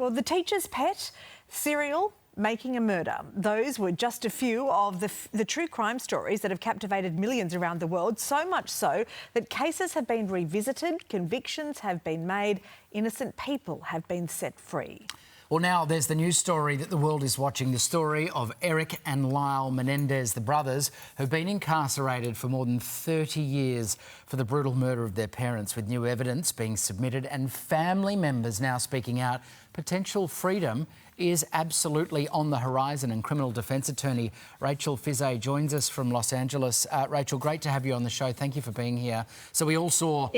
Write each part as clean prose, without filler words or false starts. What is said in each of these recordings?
Well, the teacher's pet, cereal, making a murder. Those were just a few of the true crime stories that have captivated millions around the world, so much so that cases have been revisited, convictions have been made, innocent people have been set free. Well, now there's the news story that the world is watching, the story of Erik and Lyle Menendez, the brothers, who've been incarcerated for more than 30 years for the brutal murder of their parents, with new evidence being submitted and family members now speaking out. Potential freedom is absolutely on the horizon, and criminal defence attorney Rachel Fizet joins us from Los Angeles. Rachel, great to have you on the show. Thank you for being here. So we all saw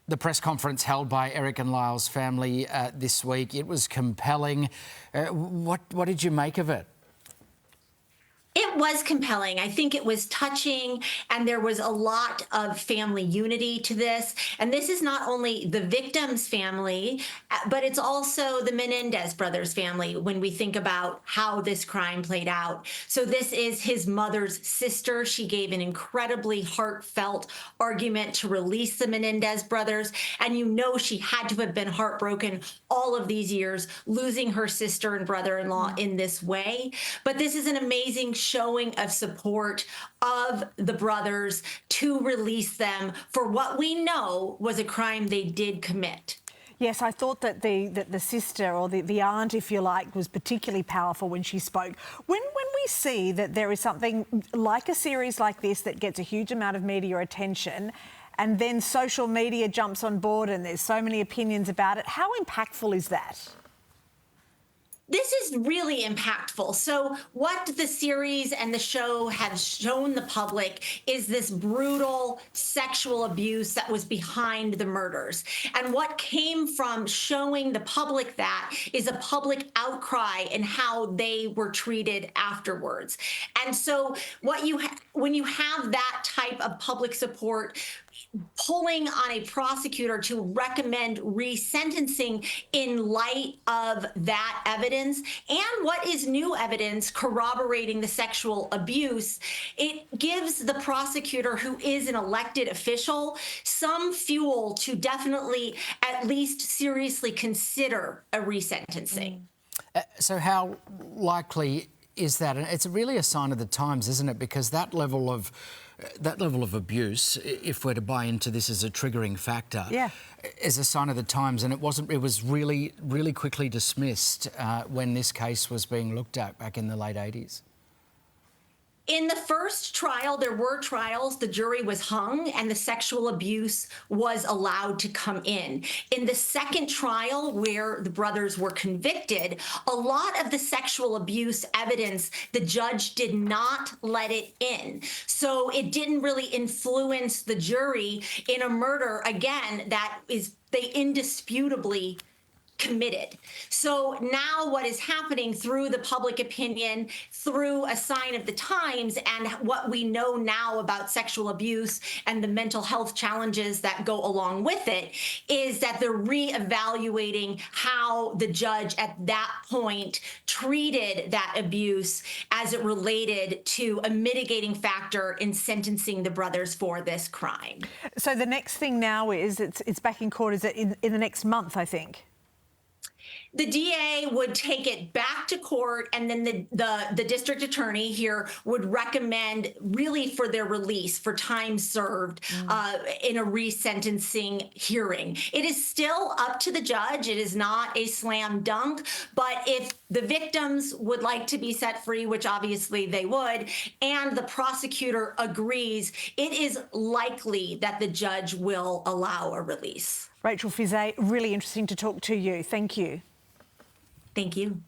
the press conference held by Erik and Lyle's family this week. It was compelling. What did you make of it? It was compelling. I think it was touching, and there was a lot of family unity to this. And this is not only the victim's family, but it's also the Menendez brothers' family when we think about how this crime played out. So this is his mother's sister. She gave an incredibly heartfelt argument to release the Menendez brothers. And you know she had to have been heartbroken all of these years, losing her sister and brother-in-law in this way. But this is an amazing showing of support of the brothers to release them for what we know was a crime they did commit. Yes, I thought that the sister, or the aunt, if you like, was particularly powerful when she spoke. When we see that there is something like a series like this that gets a huge amount of media attention, and then social media jumps on board and there's so many opinions about it, how impactful is that? This is really impactful. So what the series and the show have shown the public is this brutal sexual abuse that was behind the murders. And what came from showing the public that is a public outcry in how they were treated afterwards. And so what when you have that type of public support, pulling on a prosecutor to recommend resentencing in light of that evidence and what is new evidence corroborating the sexual abuse, it gives the prosecutor, who is an elected official, some fuel to definitely at least seriously consider a resentencing. So how likely is that? And it's really a sign of the times, isn't it? Because that level of abuse, if we're to buy into this as a triggering factor, is a sign of the times. And it was really quickly dismissed when this case was being looked at back in the late 80s. In the first trial, there were trials, the jury was hung and the sexual abuse was allowed to come in. In the second trial, where the brothers were convicted, a lot of the sexual abuse evidence, the judge did not let it in. So it didn't really influence the jury in a murder, again, that is they indisputably committed. So now what is happening through the public opinion, through a sign of the times, and what we know now about sexual abuse and the mental health challenges that go along with it, is that they're reevaluating how the judge at that point treated that abuse as it related to a mitigating factor in sentencing the brothers for this crime. So the next thing now is it's back in court, is it in the next month, I think? The DA would take it back to court, and then the district attorney here would recommend really for their release, for time served in a resentencing hearing. It is still up to the judge. It is not a slam dunk, but if the victims would like to be set free, which obviously they would, and the prosecutor agrees, it is likely that the judge will allow a release. Rachel Fizet, really interesting to talk to you. Thank you. Thank you.